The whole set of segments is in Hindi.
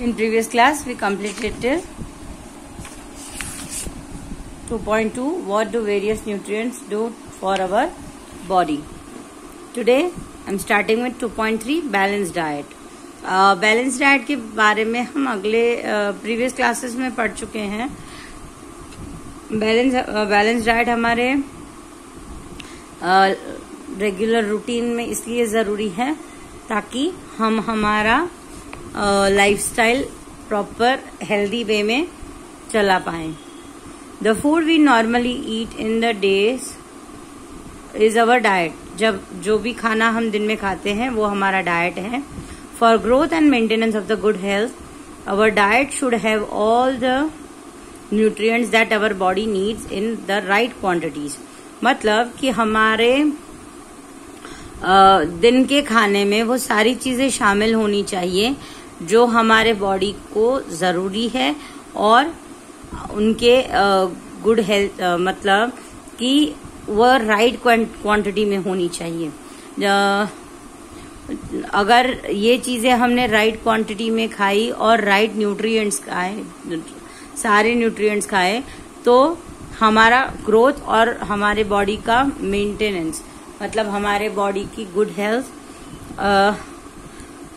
In previous class, we completed till 2.2. What do various nutrients do for our body? Today, I'm starting with 2.3 balanced diet. Balance diet के बारे में हम अगले प्रीवियस क्लासेस में पढ़ चुके हैं. बैलेंस डाइट हमारे रेगुलर रूटीन में इसलिए जरूरी है ताकि हम हमारा लाइफस्टाइल प्रॉपर हेल्दी वे में चला पाए. The food we normally eat in the days is our diet. जब जो भी खाना हम दिन में खाते हैं वो हमारा डाइट है. For growth and maintenance of the good health, our diet should have all the nutrients that our body needs in the right quantities. मतलब कि हमारे दिन के खाने में वो सारी चीजें शामिल होनी चाहिए जो हमारे बॉडी को जरूरी है और उनके गुड हेल्थ मतलब कि वह राइट क्वांटिटी में होनी चाहिए. अगर ये चीजें हमने राइट क्वांटिटी में खाई और राइट न्यूट्रिएंट्स खाए, सारे न्यूट्रिएंट्स खाए, तो हमारा ग्रोथ और हमारे बॉडी का मेंटेनेंस मतलब हमारे बॉडी की गुड हेल्थ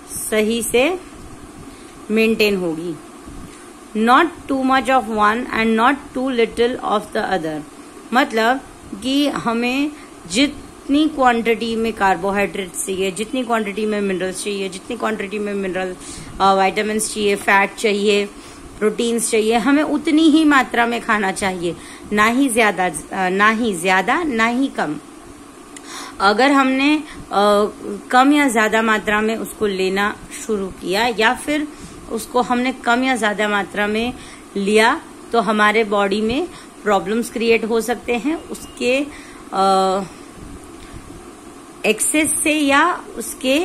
सही से मेंटेन होगी. Not too much of one and not too little of the other. मतलब कि हमें जितनी क्वांटिटी में कार्बोहाइड्रेट्स चाहिए, जितनी क्वांटिटी में मिनरल्स चाहिए, जितनी क्वांटिटी में मिनरल विटामिन चाहिए, फैट चाहिए, प्रोटीन्स चाहिए, हमें उतनी ही मात्रा में खाना चाहिए. ना ही ज्यादा ना ही कम. अगर हमने कम या ज्यादा मात्रा में उसको लेना शुरू किया या फिर उसको हमने कम या ज्यादा मात्रा में लिया तो हमारे बॉडी में प्रॉब्लम्स क्रिएट हो सकते हैं. उसके एक्सेस से या उसके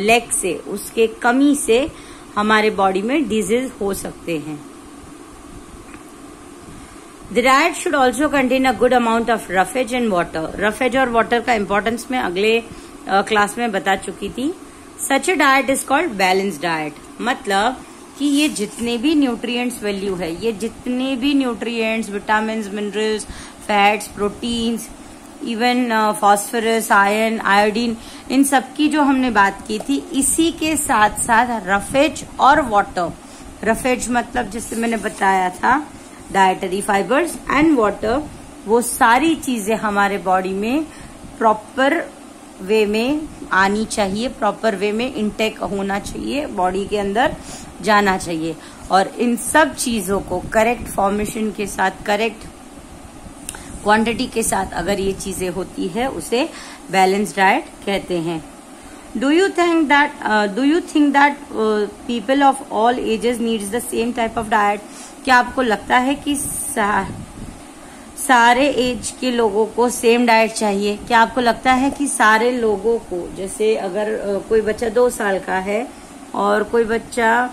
लैक से, उसके कमी से हमारे बॉडी में डिजीज हो सकते हैं. The diet should also contain a good amount of roughage and water. Roughage और water का importance मैं अगले क्लास में बता चुकी थी. Such a diet is called balanced diet. मतलब कि ये जितने भी न्यूट्रिएंट्स वैल्यू है, ये जितने भी nutrients, vitamin, minerals, fats, proteins, even phosphorus, iron, iodine, इन सब की जो हमने बात की थी, इसी के साथ साथ रफेज और वाटर. रफेज मतलब जिससे मैंने बताया था डाइटरी फाइबर्स एंड वाटर, वो सारी चीजें हमारे बॉडी में प्रॉपर वे में आनी चाहिए, प्रॉपर वे में इंटेक होना चाहिए, बॉडी के अंदर जाना चाहिए. और इन सब चीजों को करेक्ट फॉर्मेशन के साथ, करेक्ट क्वांटिटी के साथ अगर ये चीजें होती है उसे बैलेंस डाइट कहते हैं. Do you think that people of all ages needs the same type of diet? क्या आपको लगता है कि सारे एज के लोगों को सेम डाइट चाहिए? क्या आपको लगता है कि सारे लोगों को, जैसे अगर कोई बच्चा 2 साल का है और कोई बच्चा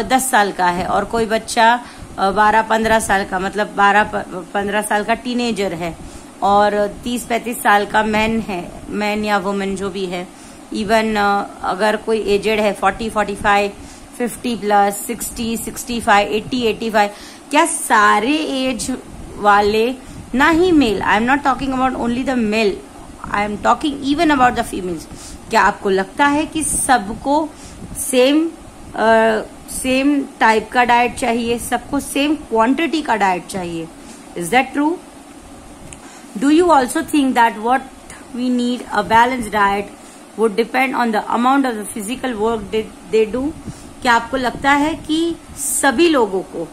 10 साल का है और कोई बच्चा 12-15 साल का, मतलब 12-15 साल का टीनेजर है और 30-35 साल का मैन या वुमेन जो भी है, इवन अगर कोई एजेड है 40-45, 50 प्लस, 60, 65, 80, 85, क्या सारे एज वाले, ना ही male, I am not talking about only the male, I am talking even about the females, क्या आपको लगता है कि सबको सेम टाइप का डाइट चाहिए, सबको सेम क्वांटिटी का डाइट चाहिए? Is that true? Do you also think that what we need a balanced diet would depend on the amount of the physical work they do? क्या आपको लगता है कि सभी लोगों को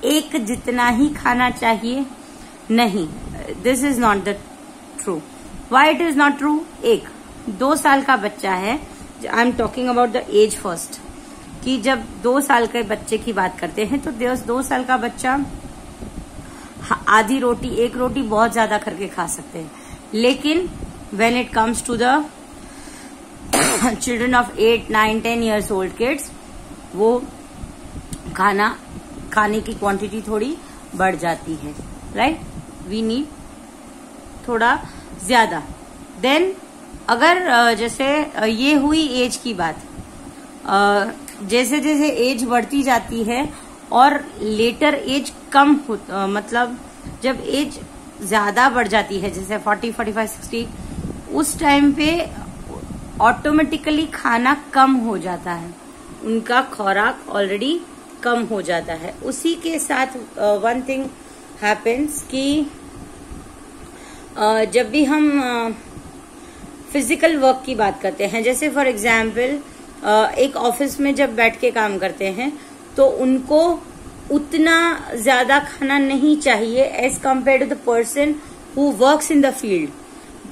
एक जितना ही खाना चाहिए? नहीं, this is not the true. Why it is not true? 2 साल का बच्चा है, I am talking about the age first, कि जब 2 साल के बच्चे की बात करते हैं तो 2 साल का बच्चा आधी रोटी, 1 रोटी बहुत ज्यादा करके खा सकते हैं. लेकिन when it comes to the children of 8, 9, 10 years old किड्स, वो खाने की क्वांटिटी थोड़ी बढ़ जाती है. राइट, वी नीड थोड़ा ज्यादा. देन अगर जैसे ये हुई एज की बात, जैसे जैसे एज बढ़ती जाती है और लेटर एज कम मतलब जब एज ज्यादा बढ़ जाती है, जैसे 40, 45, 60, उस टाइम पे ऑटोमेटिकली खाना कम हो जाता है, उनका खुराक ऑलरेडी कम हो जाता है। उसी के साथ वन थिंग हैपेंस कि जब भी हम फिजिकल वर्क की बात करते हैं, जैसे फॉर एग्जाम्पल एक ऑफिस में जब बैठ के काम करते हैं तो उनको उतना ज्यादा खाना नहीं चाहिए as compare to the person who works in the field.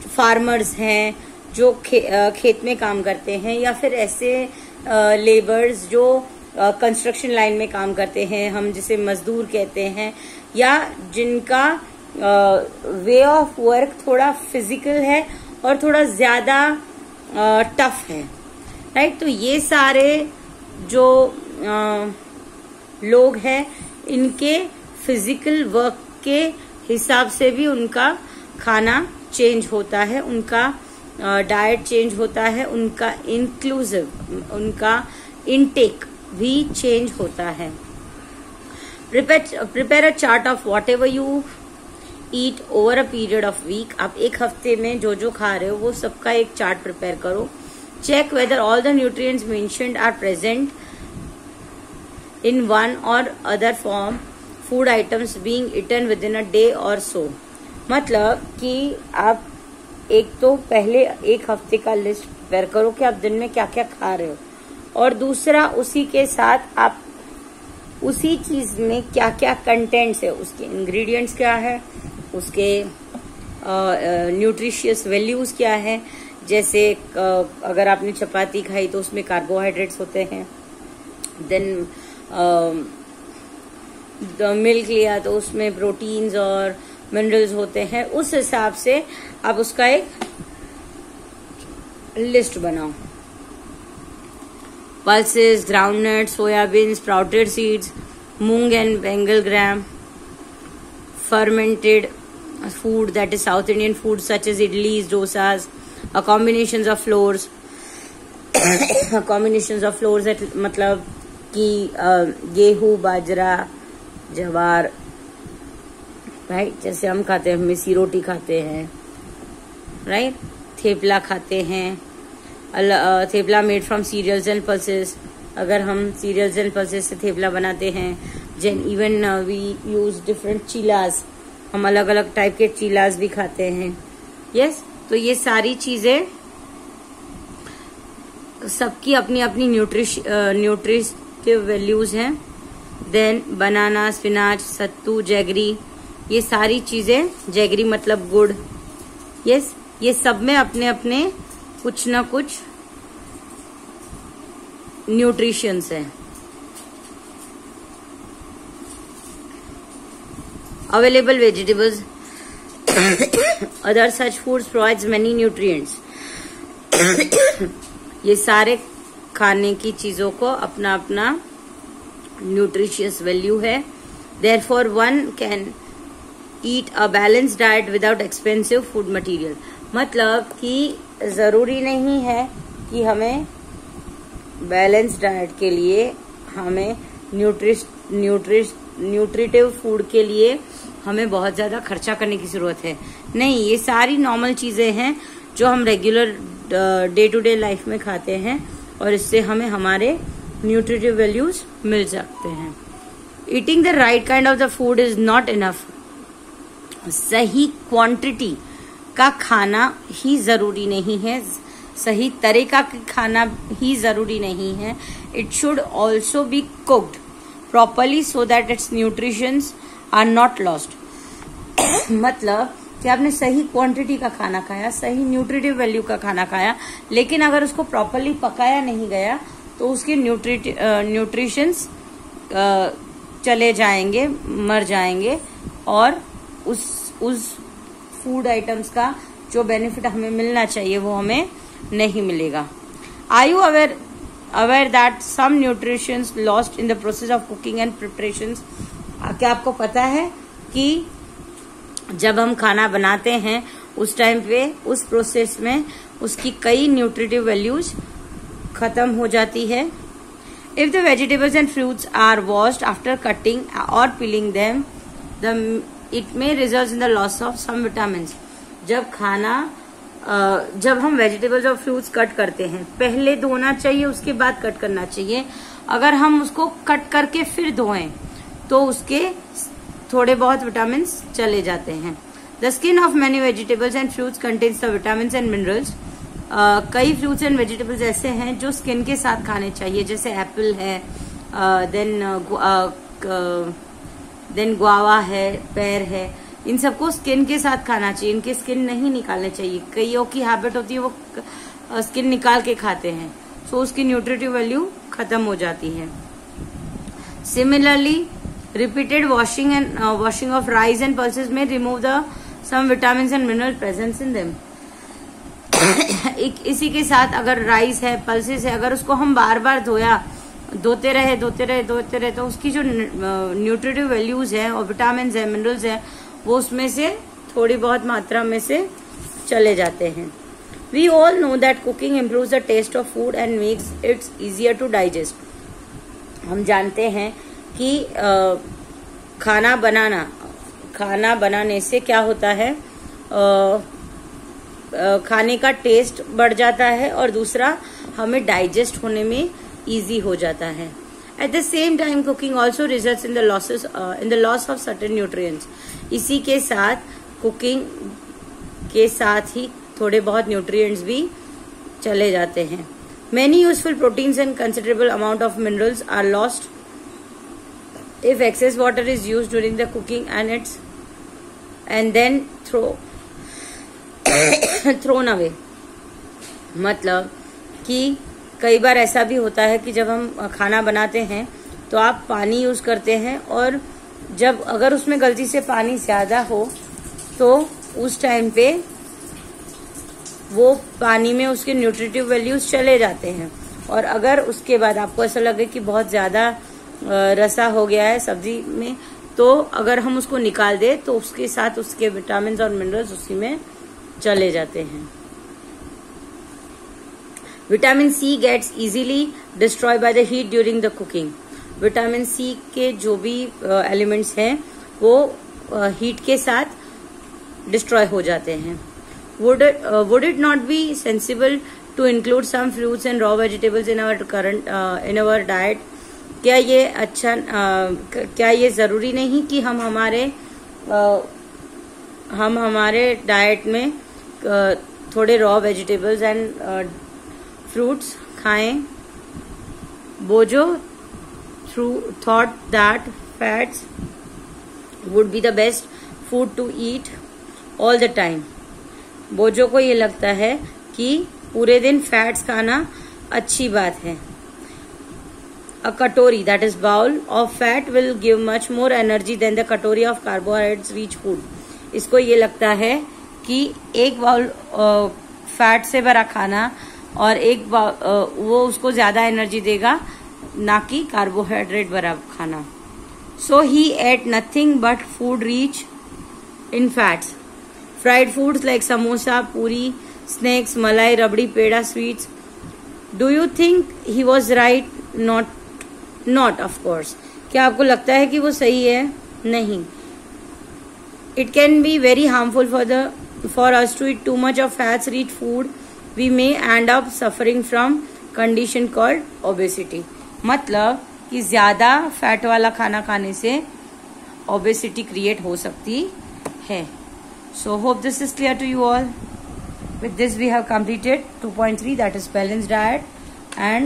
Farmers हैं जो खेत में काम करते हैं, या फिर ऐसे लेबर्स जो कंस्ट्रक्शन लाइन में काम करते हैं, हम जिसे मजदूर कहते हैं, या जिनका वे ऑफ वर्क थोड़ा फिजिकल है और थोड़ा ज्यादा टफ है, राइट। तो ये सारे जो लोग हैं, इनके फिजिकल वर्क के हिसाब से भी उनका खाना चेंज होता है, उनका डाइट चेंज होता है, उनका उनका इनटेक भी चेंज होता है। Prepare a chart of whatever you eat over a period of week. आप एक हफ्ते में जो जो खा रहे हो वो सबका एक चार्ट प्रिपेयर करो। Check whether all the nutrients mentioned are present in one or other form food items being eaten within a day or so। मतलब कि आप एक तो पहले एक हफ्ते का लिस्ट प्रिपेयर करो कि आप दिन में क्या क्या खा रहे हो, और दूसरा उसी के साथ आप उसी चीज में क्या क्या कंटेंट्स है, उसके इंग्रेडिएंट्स क्या है, उसके न्यूट्रिशियस वैल्यूज क्या है। जैसे अगर आपने चपाती खाई तो उसमें कार्बोहाइड्रेट्स होते हैं, देन मिल्क लिया तो उसमें प्रोटीन्स और मिनरल्स होते हैं। उस हिसाब से आप उसका एक लिस्ट बनाओ। Pulses, groundnut, soybean, sprouted seeds, moong and Bengal gram, fermented food, that is South Indian food such as idlis, dosas, combinations of flours that मतलब कि गेहूं, बाजरा, जवार, राइट। जैसे हम खाते हैं, मिसी रोटी खाते हैं, राइट, थेपला खाते हैं, thepla made from cereals and pulses. अगर हम सीरियल्स एंड पल्सेस से थेपला बनाते हैं, इवन वी यूज डिफरेंट चीलास, हम अलग अलग टाइप के चीलास भी खाते हैं, यस। तो ये सारी चीजें सबकी अपनी अपनी न्यूट्रिटिव वैल्यूज हैं। देन बनाना, स्पिनाच, सत्तू, जैगरी, ये सारी चीजें, जैगरी मतलब गुड़, यस, ये सब में अपने अपने कुछ ना कुछ न्यूट्रिशंस है। Available vegetables, other such foods provides many nutrients। ये सारे खाने की चीजों को अपना अपना न्यूट्रिशियस वैल्यू है। Therefore one can eat a balanced diet without expensive food material। मतलब कि जरूरी नहीं है कि हमें बैलेंस डाइट के लिए, हमें न्यूट्रिटिव फूड के लिए हमें बहुत ज्यादा खर्चा करने की जरूरत है। नहीं, ये सारी नॉर्मल चीजें हैं जो हम regular day to day life में खाते हैं, और इससे हमें हमारे न्यूट्रिटिव वैल्यूज मिल सकते हैं। Eating the right kind of the food is not enough. सही क्वांटिटी का खाना ही जरूरी नहीं है, सही तरीका का खाना ही जरूरी नहीं है। It should also be cooked properly so that its nutritions are not lost। मतलब कि आपने सही क्वांटिटी का खाना खाया, सही न्यूट्रिटिव वैल्यू का खाना खाया, लेकिन अगर उसको प्रॉपरली पकाया नहीं गया तो उसके न्यूट्रिशंस चले जाएंगे, मर जाएंगे, और उस फूड आइटम्स का जो बेनिफिट हमें मिलना चाहिए वो हमें नहीं मिलेगा। Are you aware that some nutrients lost in the process of cooking and preparations। क्या आपको पता है कि जब हम खाना बनाते हैं उस टाइम पे, उस प्रोसेस में उसकी कई न्यूट्रिटिव वैल्यूज खत्म हो जाती है। If the vegetables and fruits are washed after cutting or peeling them, it may result in the loss of some vitamins. जब हम वेजिटेबल्स और फ्रूट्स कट करते हैं, पहले धोना चाहिए, उसके बाद कट करना चाहिए. अगर हम उसको कट करके फिर धोएं तो उसके थोड़े बहुत विटामिन चले जाते हैं. The skin of many vegetables and fruits contains the vitamin and minerals. कई फ्रूट्स एंड वेजिटेबल्स ऐसे हैं जो स्किन के साथ खाने चाहिए, जैसे एप्पल है, देन गुआवा है, पेयर है. इन सबको स्किन के साथ खाना चाहिए, इनके स्किन नहीं निकालने चाहिए. कईयों की हैबिट होती है वो स्किन निकाल के खाते हैं, सो उसकी न्यूट्रिटिव वैल्यू खत्म हो जाती है. Similarly repeated washing of rice and pulses may remove some vitamins and mineral presence in them. इसी के साथ अगर राइस है, पल्सेस है, अगर उसको हम बार बार धोते रहे तो उसकी जो न्यूट्रिटिव वैल्यूज है और विटामिन है, मिनरल्स है, वो उसमें से थोड़ी बहुत मात्रा में से चले जाते हैं. We all know that cooking improves the taste of food and makes its easier to digest. हम जानते हैं कि खाना बनाने से क्या होता है, खाने का टेस्ट बढ़ जाता है और दूसरा हमें डाइजेस्ट होने में इजी हो जाता है. At the same time cooking also results in the loss of certain nutrients. इसी के साथ कुकिंग के साथ ही थोड़े बहुत न्यूट्रिएंट्स भी चले जाते हैं. Many useful proteins and considerable amount of minerals are lost if excess water is used during the cooking and then thrown away. मतलब कि कई बार ऐसा भी होता है कि जब हम खाना बनाते हैं तो आप पानी यूज करते हैं और जब अगर उसमें गलती से पानी ज्यादा हो तो उस टाइम पे वो पानी में उसके न्यूट्रिटिव वैल्यूज चले जाते हैं. और अगर उसके बाद आपको ऐसा लगे कि बहुत ज्यादा रसा हो गया है सब्जी में, तो अगर हम उसको निकाल दे तो उसके साथ उसके विटामिन और मिनरल्स उसी में चले जाते हैं. Vitamin C gets easily destroy by the heat during the cooking. Vitamin C के जो भी एलिमेंट्स हैं वो हीट के साथ डिस्ट्रॉय हो जाते हैं. Would it not be sensible to include some fruits and raw vegetables in our diet. क्या ये जरूरी नहीं कि हम हमारे डाइट में थोड़े रॉ वेजिटेबल्स एंड फ्रूट्स खाएं. Bozo thought that fats would be the best food to eat all the time. Bozo को ये लगता है कि पूरे दिन फैट्स खाना अच्छी बात है. A katori, that is bowl of fat, will give much more energy than the katori of carbohydrates rich food. इसको ये लगता है कि एक बाउल फैट से भरा खाना और वो उसको ज्यादा एनर्जी देगा, ना कि कार्बोहाइड्रेट भरा खाना. So he ate nothing but food rich in fats. Fried foods like samosa, puri, snacks, malai, rabdi, peda, sweets. Do you think he was right? Not of course. क्या आपको लगता है कि वो सही है? नहीं. It can be very harmful for us to eat too much of fats rich food. We may end up suffering from condition called obesity. मतलब कि ज्यादा फैट वाला खाना खाने से obesity क्रिएट हो सकती है. So hope this is clear to you all. With this we have completed 2.3, that is balanced diet, and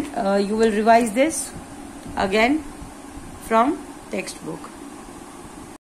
you will revise this again from textbook.